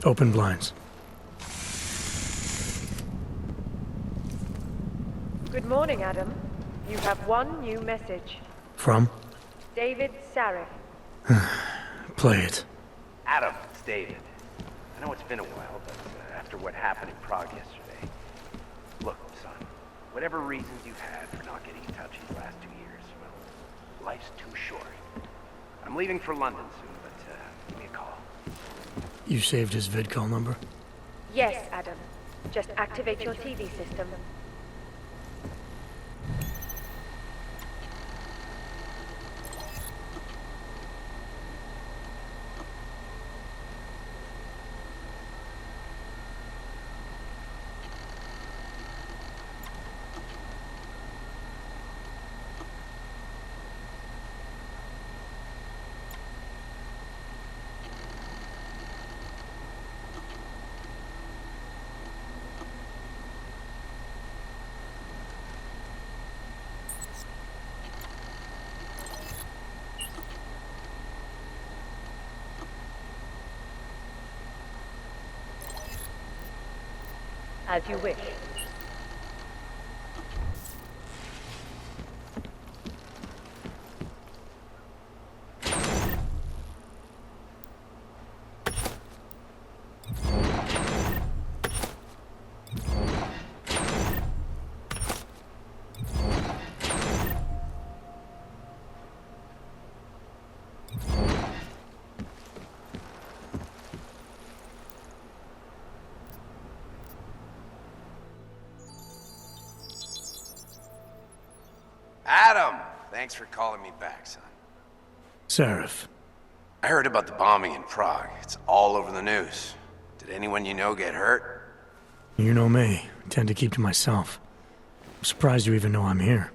Open blinds. Good morning, Adam. You have one new message. From? David Sarif. Play it. Adam, it's David. I know it's been a while, but after what happened in Prague yesterday... Look, son, whatever reasons you've had for not getting in touch these last 2 years, well, life's too short. I'm leaving for London soon, but give me a call. You saved his vidcall number? Yes, Adam. Just activate your TV system. As you wish. Adam! Thanks for calling me back, son. Sarif. I heard about the bombing in Prague. It's all over the news. Did anyone you know get hurt? You know me. I tend to keep to myself. I'm surprised you even know I'm here.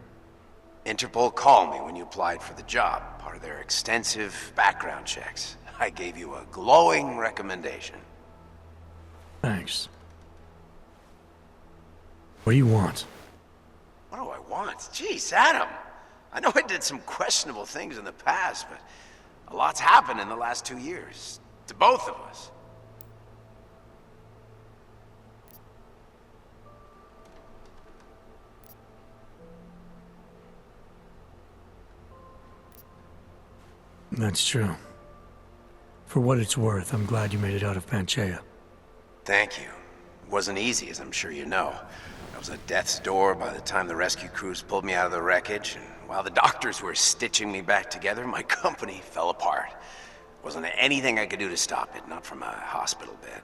Interpol called me when you applied for the job, part of their extensive background checks. I gave you a glowing recommendation. Thanks. What do you want? What do I want? Jeez, Adam! I know I did some questionable things in the past, but a lot's happened in the last 2 years. To both of us. That's true. For what it's worth, I'm glad you made it out of Panchaea. Thank you. It wasn't easy, as I'm sure you know. I was at death's door by the time the rescue crews pulled me out of the wreckage, and while the doctors were stitching me back together, my company fell apart. Wasn't anything I could do to stop it, not from a hospital bed.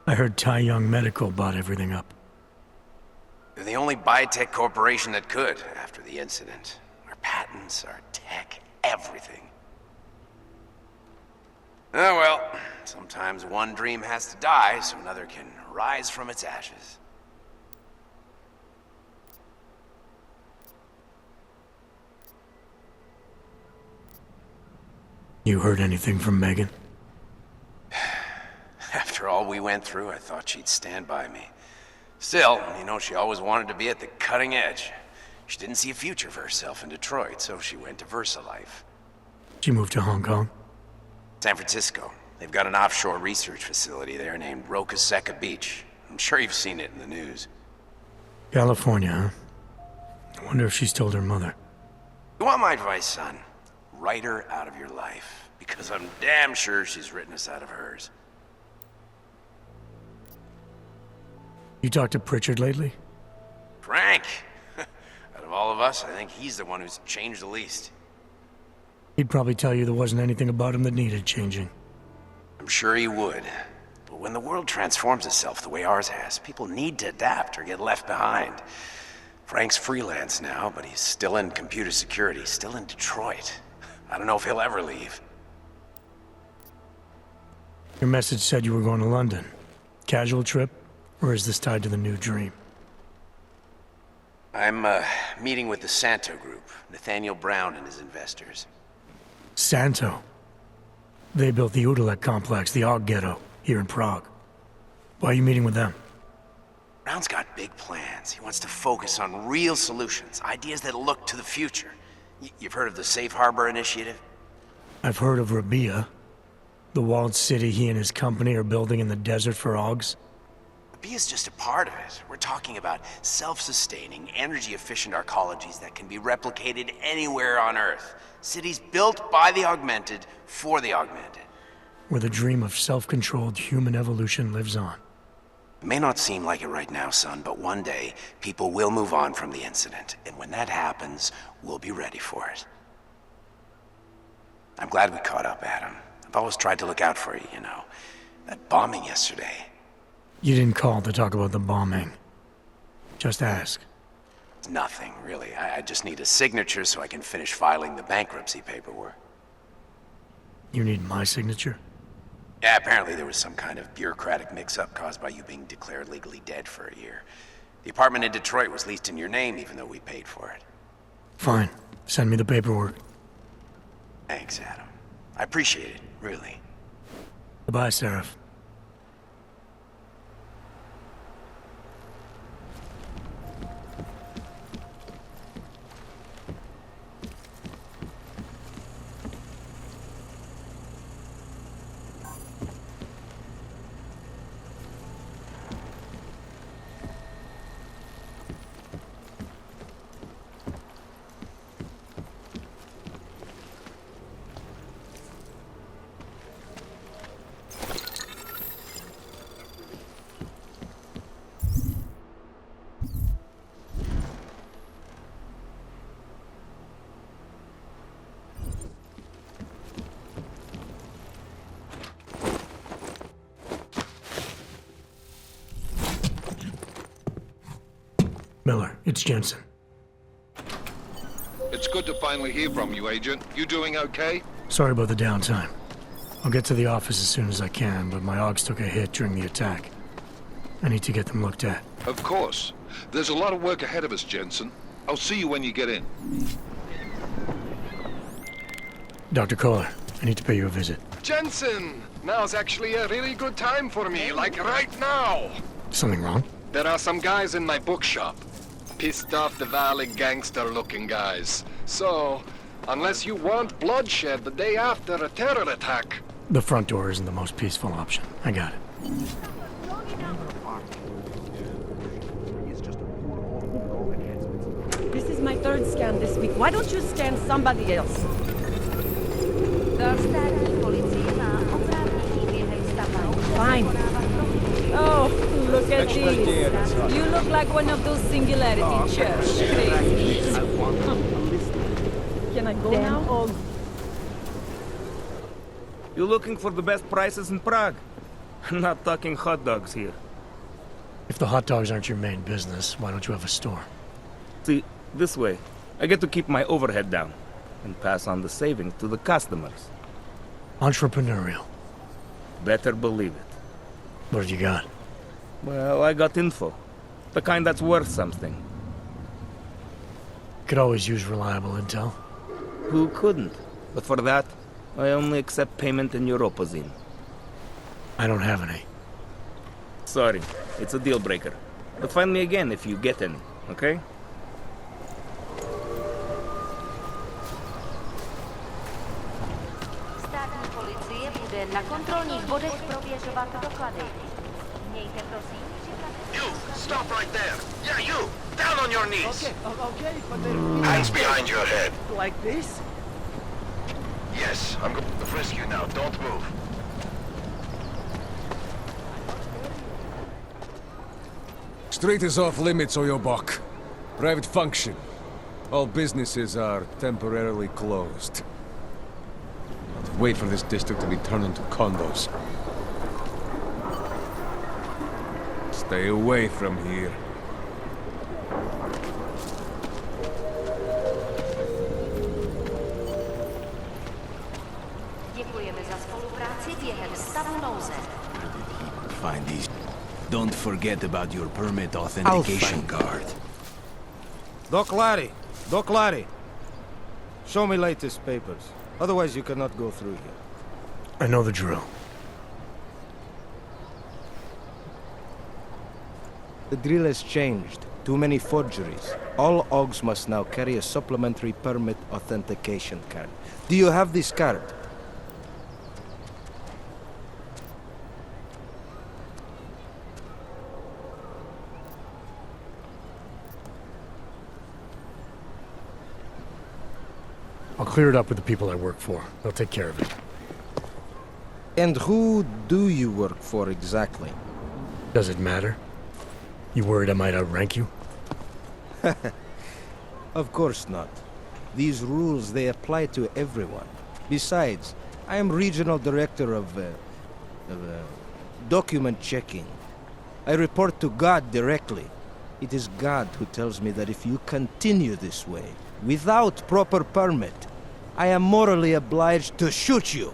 I heard Tai Young Medical bought everything up. They're the only biotech corporation that could, after the incident. Our patents, our tech, everything. Oh well, sometimes one dream has to die so another can rise from its ashes. You heard anything from Megan? After all we went through, I thought she'd stand by me. Still, you know, she always wanted to be at the cutting edge. She didn't see a future for herself in Detroit, so she went to VersaLife. She moved to Hong Kong? San Francisco. They've got an offshore research facility there named Rokaseca Beach. I'm sure you've seen it in the news. California, huh? I wonder if she's told her mother. You want my advice, son? Write her out of your life, because I'm damn sure she's written us out of hers. You talked to Pritchard lately? Frank! Out of all of us, I think he's the one who's changed the least. He'd probably tell you there wasn't anything about him that needed changing. I'm sure he would. But when the world transforms itself the way ours has, people need to adapt or get left behind. Frank's freelance now, but he's still in computer security, still in Detroit. I don't know if he'll ever leave. Your message said you were going to London. Casual trip? Or is this tied to the new dream? I'm, meeting with the Santo Group, Nathaniel Brown and his investors. Santo? They built the Udalek complex, the Aug Ghetto, here in Prague. Why are you meeting with them? Brown's got big plans. He wants to focus on real solutions, ideas that look to the future. You've heard of the Safe Harbor Initiative? I've heard of Rabia. The walled city he and his company are building in the desert for Augs? The bee is just a part of it. We're talking about self-sustaining, energy-efficient arcologies that can be replicated anywhere on Earth. Cities built by the augmented, for the augmented. Where the dream of self-controlled human evolution lives on. It may not seem like it right now, son, but one day, people will move on from the incident. And when that happens, we'll be ready for it. I'm glad we caught up, Adam. I've always tried to look out for you, you know. That bombing yesterday. You didn't call to talk about the bombing. Just ask. It's nothing, really. I just need a signature so I can finish filing the bankruptcy paperwork. You need my signature? Yeah, apparently there was some kind of bureaucratic mix-up caused by you being declared legally dead for a year. The apartment in Detroit was leased in your name, even though we paid for it. Fine. Send me the paperwork. Thanks, Adam. I appreciate it, really. Goodbye, Seraph. Miller, it's Jensen. It's good to finally hear from you, Agent. You doing okay? Sorry about the downtime. I'll get to the office as soon as I can, but my Augs took a hit during the attack. I need to get them looked at. Of course. There's a lot of work ahead of us, Jensen. I'll see you when you get in. Dr. Kohler, I need to pay you a visit. Jensen! Now's actually a really good time for me, like right now! Something wrong? There are some guys in my bookshop. Pissed off the Valley gangster-looking guys. So, unless you want bloodshed the day after a terror attack... The front door isn't the most peaceful option. I got it. This is my third scan this week. Why don't you scan somebody else? Fine. Oh, look at these. You look like one of those singularity chairs. Crazy. Can I go now? You looking for the best prices in Prague? I'm not talking hot dogs here. If the hot dogs aren't your main business, why don't you have a store? See, this way, I get to keep my overhead down and pass on the savings to the customers. Entrepreneurial. Better believe it. What have you got? Well, I got info. The kind that's worth something. Could always use reliable intel. Who couldn't? But for that, I only accept payment in Europozine. I don't have any. Sorry, it's a deal breaker. But find me again if you get any, okay? Státní policie bude na kontrolních bodech prověřovat doklady. Mějte prosím You! Stop right there! Yeah, you! Down on your knees! Okay, but they're... Hands behind your head! Like this? Yes, I'm going to frisk you now. Don't move. Street is off limits, or your buck. Private function. All businesses are temporarily closed. Wait for this district to be turned into condos. Stay away from here. Děkujeme za spolupráci během stavu nouze. Find these. Don't forget about your permit authentication card. Doc Larry. Show me latest papers. Otherwise you cannot go through here. I know the drill. The drill has changed. Too many forgeries. All Augs must now carry a supplementary permit authentication card. Do you have this card? I'll clear it up with the people I work for. They'll take care of it. And who do you work for exactly? Does it matter? You worried I might outrank you? Of course not. These rules, they apply to everyone. Besides, I am regional director of document checking. I report to God directly. It is God who tells me that if you continue this way, without proper permit, I am morally obliged to shoot you.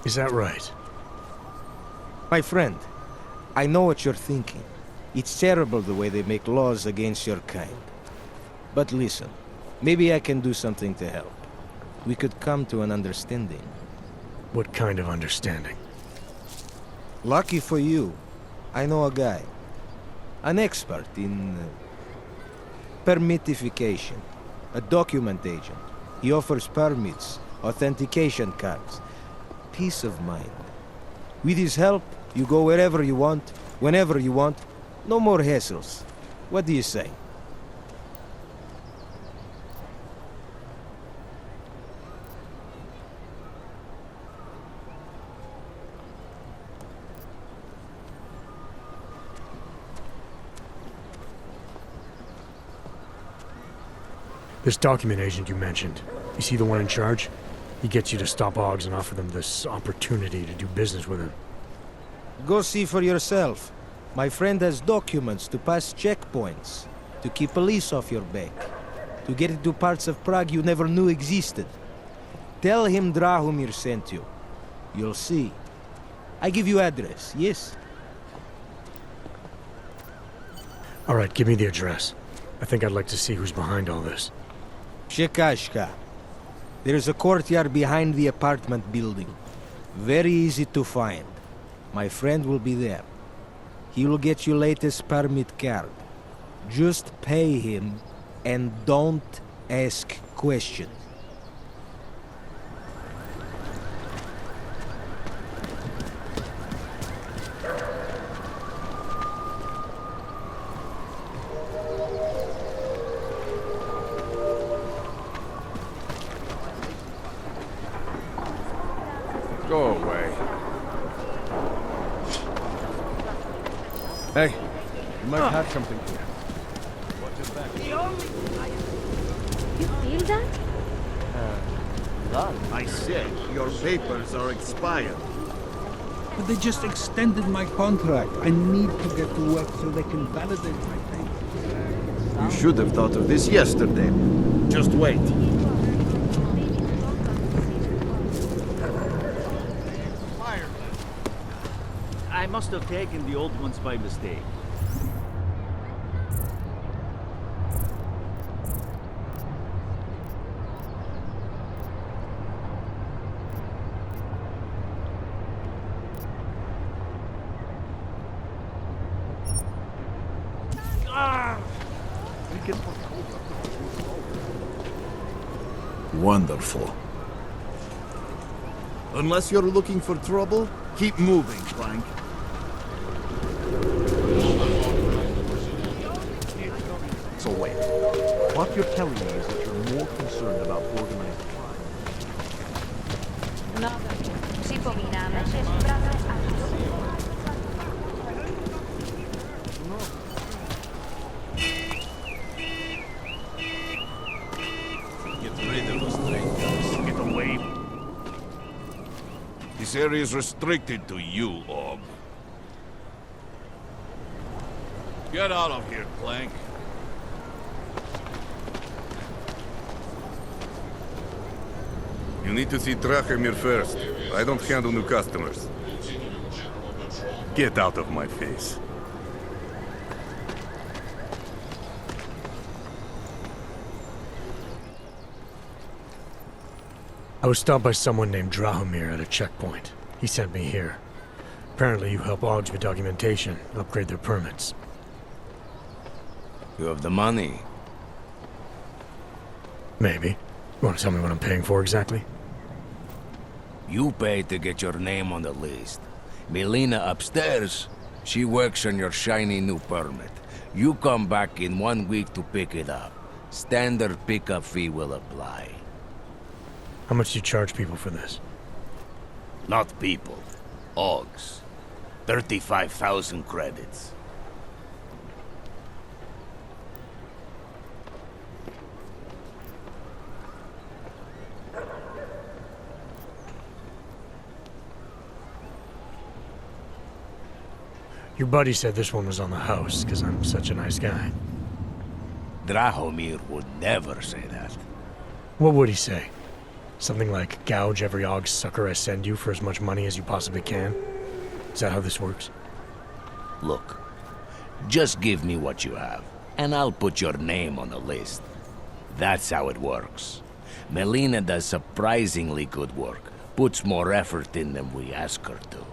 Is that right? My friend, I know what you're thinking. It's terrible the way they make laws against your kind. But listen, maybe I can do something to help. We could come to an understanding. What kind of understanding? Lucky for you, I know a guy. An expert in permitification. A document agent. He offers permits, authentication cards. Peace of mind. With his help, you go wherever you want, whenever you want. No more hassles. What do you say? This document agent you mentioned, you see the one in charge? He gets you to stop Augs and offer them this opportunity to do business with him. Go see for yourself. My friend has documents to pass checkpoints, to keep police off your back, to get into parts of Prague you never knew existed. Tell him Drahomir sent you. You'll see. I give you address, yes? All right, give me the address. I think I'd like to see who's behind all this. Shekashka. There is a courtyard behind the apartment building. Very easy to find. My friend will be there. He will get you latest permit card. Just pay him and don't ask questions. Go away. Hey, you might have something here. What is that? You feel that? I said your papers are expired. But they just extended my contract. I need to get to work so they can validate my papers. You should have thought of this yesterday. Just wait. I must have taken the old ones by mistake. Wonderful. Unless you're looking for trouble, keep moving, Clank. So wait, what you're telling me is that you're more concerned about organized crime. Připomínáme, že v Praze Get rid of the strangers. Get away. This area is restricted to you, Aug. Get out of here, Clank. You need to see Drahomir first. I don't handle new customers. Get out of my face. I was stopped by someone named Drahomir at a checkpoint. He sent me here. Apparently you help Augs with documentation, upgrade their permits. You have the money? Maybe. You want to tell me what I'm paying for exactly? You pay to get your name on the list. Melina upstairs, she works on your shiny new permit. You come back in 1 week to pick it up. Standard pickup fee will apply. How much do you charge people for this? Not people. Augs. 35,000 credits. Your buddy said this one was on the house, because I'm such a nice guy. Drahomir would never say that. What would he say? Something like, gouge every Aug sucker I send you for as much money as you possibly can? Is that how this works? Look, just give me what you have, and I'll put your name on the list. That's how it works. Melina does surprisingly good work, puts more effort in than we ask her to.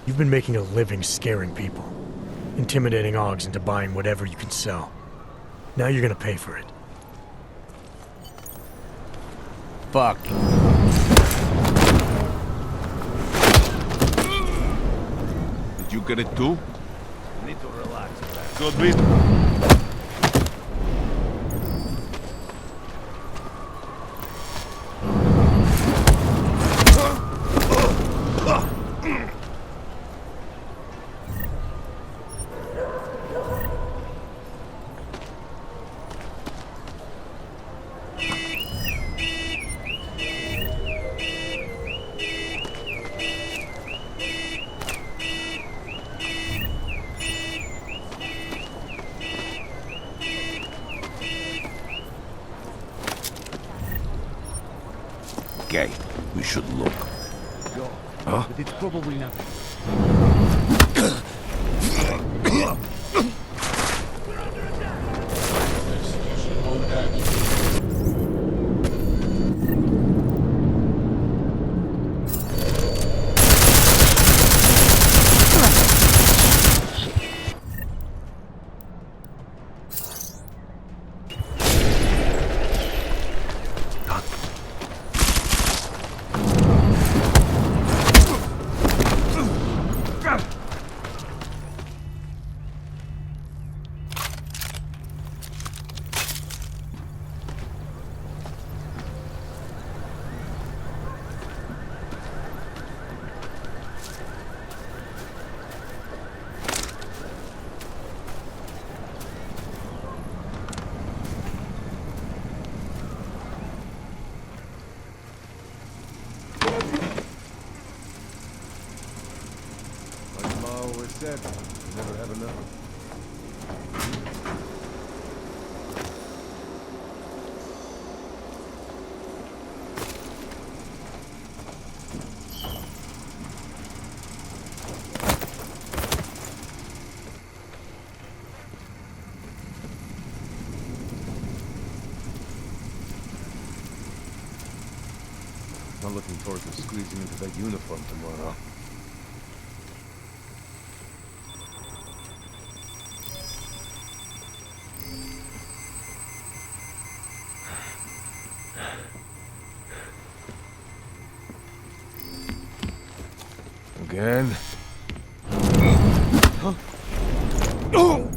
You've been making a living scaring people, intimidating Augs into buying whatever you can sell. Now you're gonna pay for it. Fuck. Did you get it too? I need to relax. Good beat. Okay, we should look. Huh? But it's probably not. Said, you never have enough. Not looking forward to squeezing into that uniform tomorrow. Again? Huh? Oh!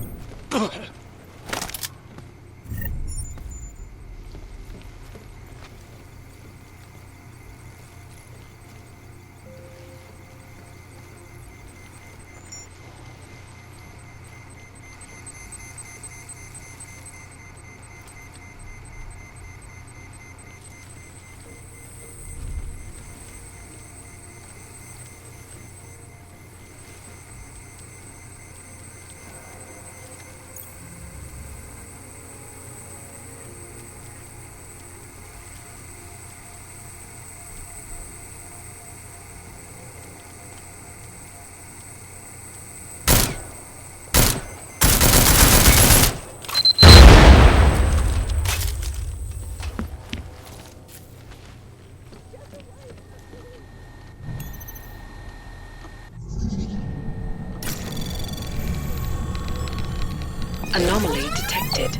Anomaly detected.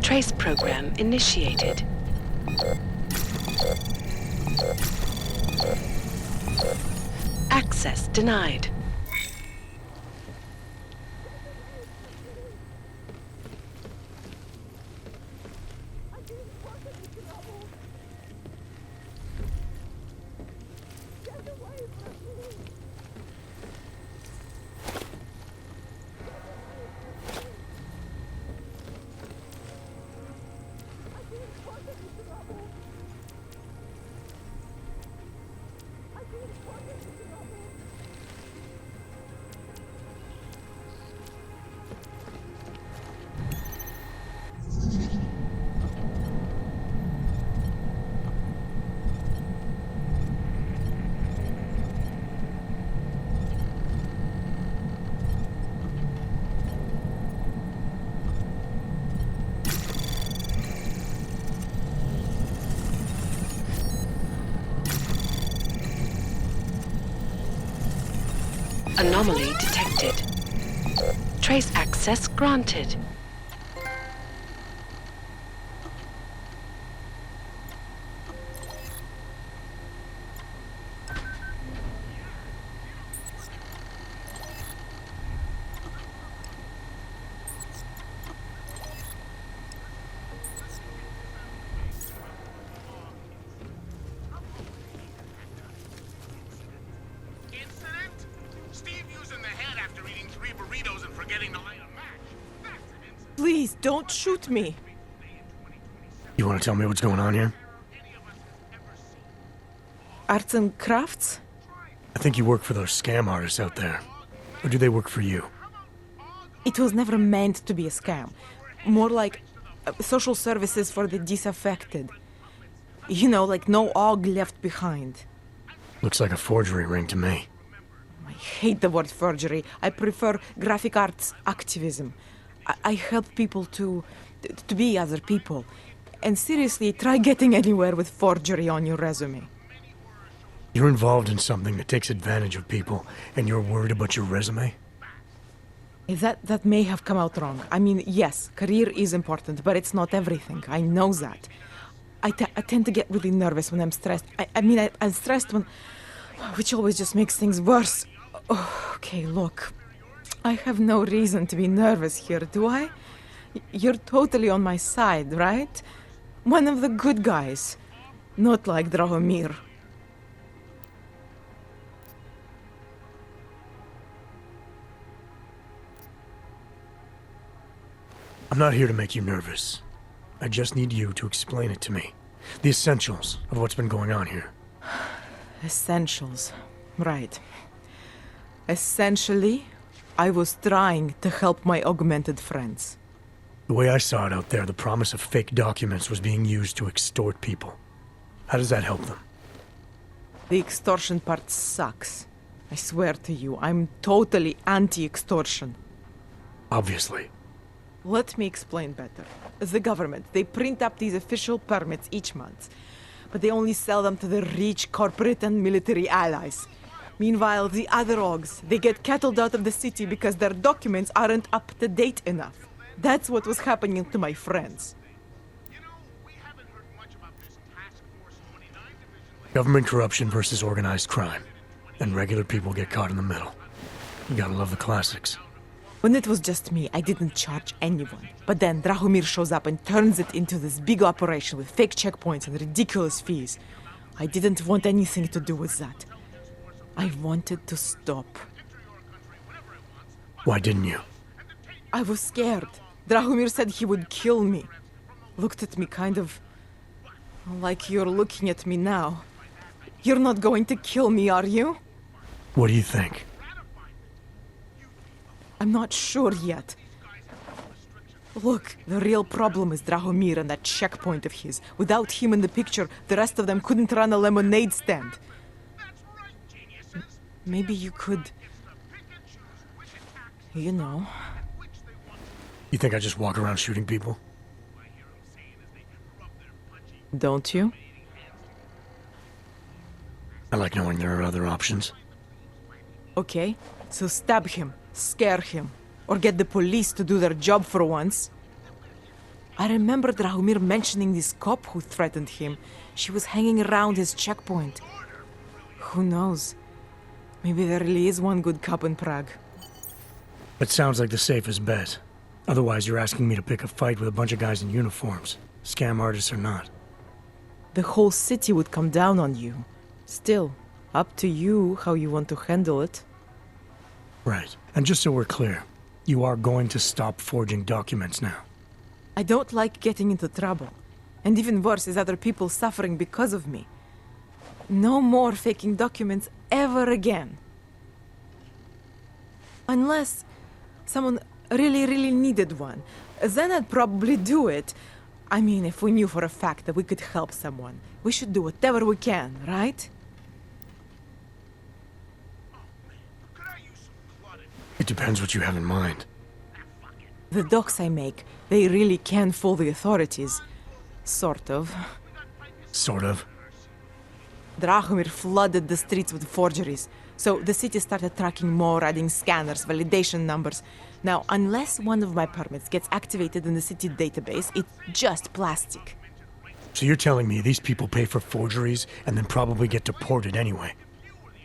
Trace program initiated. Access denied. Anomaly detected. Trace access granted. Please, don't shoot me. You want to tell me what's going on here? Arts and crafts? I think you work for those scam artists out there. Or do they work for you? It was never meant to be a scam. More like social services for the disaffected. You know, like no aug left behind. Looks like a forgery ring to me. I hate the word forgery. I prefer graphic arts activism. I help people to be other people. And seriously, try getting anywhere with forgery on your resume. You're involved in something that takes advantage of people, and you're worried about your resume? That may have come out wrong. I mean, yes, career is important, but it's not everything. I know that. I tend to get really nervous when I'm stressed. I'm stressed when... which always just makes things worse. Oh, okay, look. I have no reason to be nervous here, do I? You're totally on my side, right? One of the good guys. Not like Drahomir. I'm not here to make you nervous. I just need you to explain it to me. The essentials of what's been going on here. Essentials. Right. Essentially, I was trying to help my augmented friends. The way I saw it out there, the promise of fake documents was being used to extort people. How does that help them? The extortion part sucks. I swear to you, I'm totally anti-extortion. Obviously. Let me explain better. The government, they print up these official permits each month, but they only sell them to the rich corporate and military allies. Meanwhile, the other augs, they get cattled out of the city because their documents aren't up to date enough. That's what was happening to my friends. Government corruption versus organized crime. And regular people get caught in the middle. You gotta love the classics. When it was just me, I didn't charge anyone. But then Drahomir shows up and turns it into this big operation with fake checkpoints and ridiculous fees. I didn't want anything to do with that. I wanted to stop. Why didn't you? I was scared. Drahomir said he would kill me. Looked at me kind of... like you're looking at me now. You're not going to kill me, are you? What do you think? I'm not sure yet. Look, the real problem is Drahomir and that checkpoint of his. Without him in the picture, the rest of them couldn't run a lemonade stand. Maybe you could... you know... You think I just walk around shooting people? Don't you? I like knowing there are other options. Okay, so stab him, scare him, or get the police to do their job for once. I remember Drahomir mentioning this cop who threatened him. She was hanging around his checkpoint. Who knows? Maybe there really is one good cop in Prague. It sounds like the safest bet. Otherwise, you're asking me to pick a fight with a bunch of guys in uniforms, scam artists or not. The whole city would come down on you. Still, up to you how you want to handle it. Right. And just so we're clear, you are going to stop forging documents now. I don't like getting into trouble. And even worse is other people suffering because of me. No more faking documents ever again. Unless someone really needed one. Then I'd probably do it. I mean, if we knew for a fact that we could help someone, we should do whatever we can, right? It depends what you have in mind. The docs I make, they really can fool the authorities. Sort of. Sort of. Drahomir flooded the streets with forgeries, so the city started tracking more, adding scanners, validation numbers. Now, unless one of my permits gets activated in the city database, it's just plastic. So you're telling me these people pay for forgeries and then probably get deported anyway?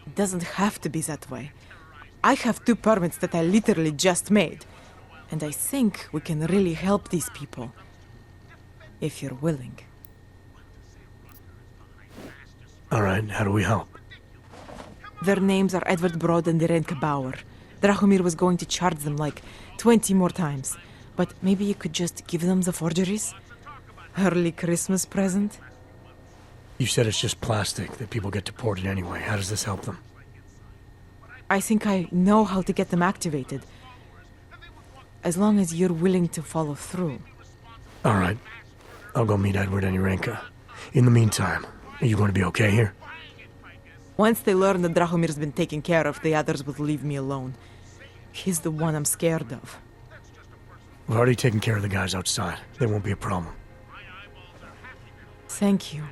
It doesn't have to be that way. I have 2 permits that I literally just made. And I think we can really help these people. If you're willing. All right, how do we help? Their names are Edward Broad and Irenka Bauer. Drahomir was going to charge them like 20 more times. But maybe you could just give them the forgeries? Early Christmas present? You said it's just plastic, that people get deported anyway. How does this help them? I think I know how to get them activated. As long as you're willing to follow through. All right. I'll go meet Edward and Irenka. In the meantime, are you going to be okay here? Once they learn that Drahomir's been taken care of, the others will leave me alone. He's the one I'm scared of. We've already taken care of the guys outside. They won't be a problem. Thank you.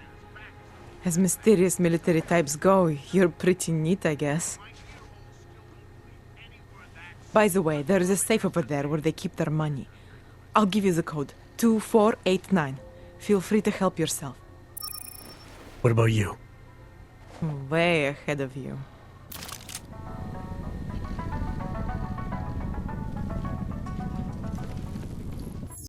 As mysterious military types go, you're pretty neat, I guess. By the way, there is a safe over there where they keep their money. I'll give you the code. 2489. Feel free to help yourself. What about you? Way ahead of you.